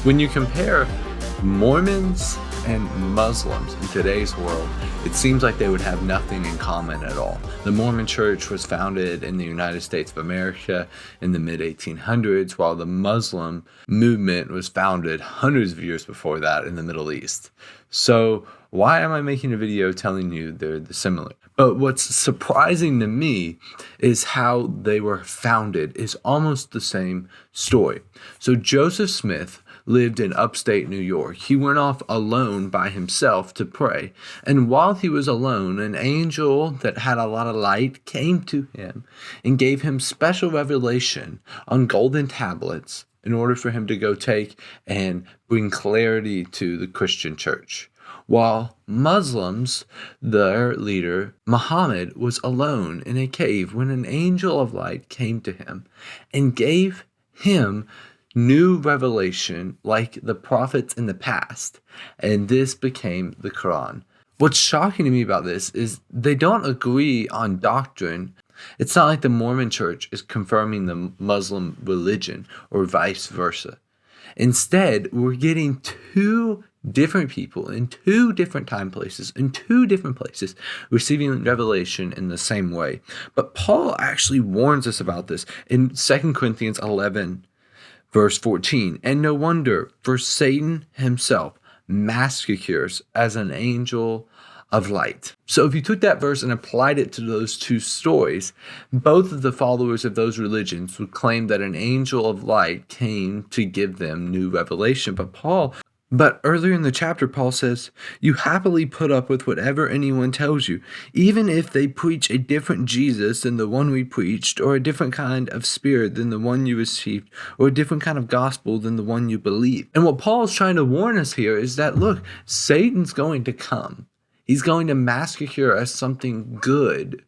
When you compare Mormons and Muslims in today's world, it seems like they would have nothing in common at all. The Mormon Church was founded in the United States of America in the mid-1800s, while the Muslim movement was founded hundreds of years before that in the Middle East. So why am I making a video telling you they're similar? But what's surprising to me is how they were founded is almost the same story. So Joseph Smith lived in upstate New York. He went off alone by himself to pray. And while he was alone, an angel that had a lot of light came to him and gave him special revelation on golden tablets in order for him to go take and bring clarity to the Christian church. While Muslims, their leader, Muhammad, was alone in a cave when an angel of light came to him and gave him new revelation like the prophets in the past, and this became the Quran. What's shocking to me about this is they don't agree on doctrine. It's not like the Mormon church is confirming the Muslim religion or vice versa. Instead, we're getting two different people in two different time places, in two different places, receiving revelation in the same way. But Paul actually warns us about this in 2 Corinthians 11, Verse 14, and no wonder, for Satan himself masquerades as an angel of light. So if you took that verse and applied it to those two stories, both of the followers of those religions would claim that an angel of light came to give them new revelation. But earlier in the chapter, Paul says, you happily put up with whatever anyone tells you, even if they preach a different Jesus than the one we preached, or a different kind of spirit than the one you received, or a different kind of gospel than the one you believe. And what Paul is trying to warn us here is that, look, Satan's going to come. He's going to masquerade as something good.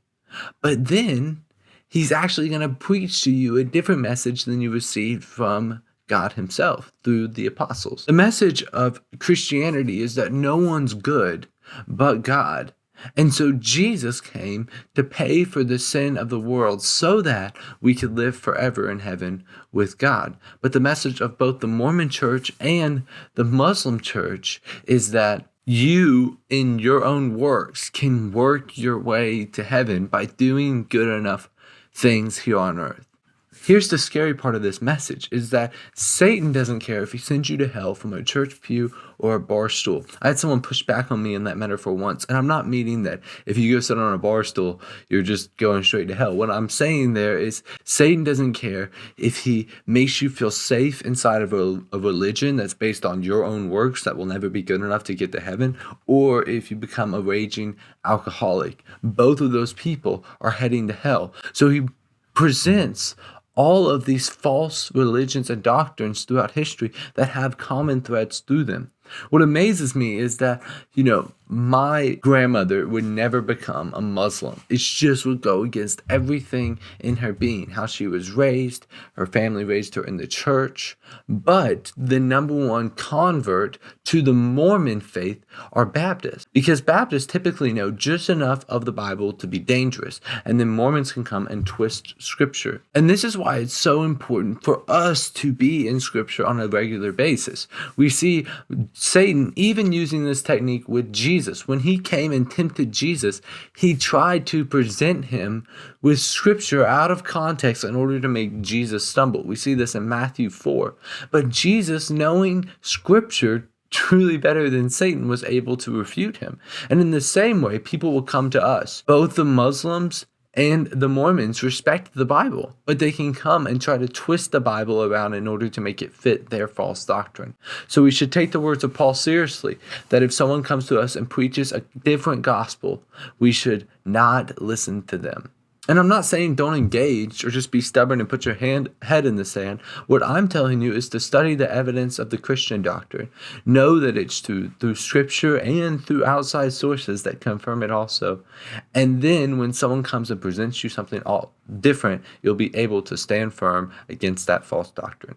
But then he's actually going to preach to you a different message than you received from God himself through the apostles. The message of Christianity is that no one's good but God. And so Jesus came to pay for the sin of the world so that we could live forever in heaven with God. But the message of both the Mormon church and the Muslim church is that you, in your own works, can work your way to heaven by doing good enough things here on earth. Here's the scary part of this message, is that Satan doesn't care if he sends you to hell from a church pew or a bar stool. I had someone push back on me in that metaphor once, and I'm not meaning that if you go sit on a bar stool, you're just going straight to hell. What I'm saying there is Satan doesn't care if he makes you feel safe inside of a religion that's based on your own works that will never be good enough to get to heaven, or if you become a raging alcoholic. Both of those people are heading to hell. So he presents all of these false religions and doctrines throughout history that have common threads through them. What amazes me is that, my grandmother would never become a Muslim. It just would go against everything in her being, how she was raised, her family raised her in the church. But the number one convert to the Mormon faith are Baptists, because Baptists typically know just enough of the Bible to be dangerous, and then Mormons can come and twist Scripture. And this is why it's so important for us to be in Scripture on a regular basis. We see Satan even using this technique with Jesus. When he came and tempted Jesus, he tried to present him with Scripture out of context in order to make Jesus stumble. We see this in Matthew 4. But Jesus, knowing Scripture truly better than Satan, was able to refute him. And in the same way, people will come to us. Both the Muslims and the Mormons respect the Bible, but they can come and try to twist the Bible around in order to make it fit their false doctrine. So we should take the words of Paul seriously, that if someone comes to us and preaches a different gospel, we should not listen to them. And I'm not saying don't engage or just be stubborn and put your head in the sand. What I'm telling you is to study the evidence of the Christian doctrine. Know that it's through Scripture and through outside sources that confirm it also. And then when someone comes and presents you something all different, you'll be able to stand firm against that false doctrine.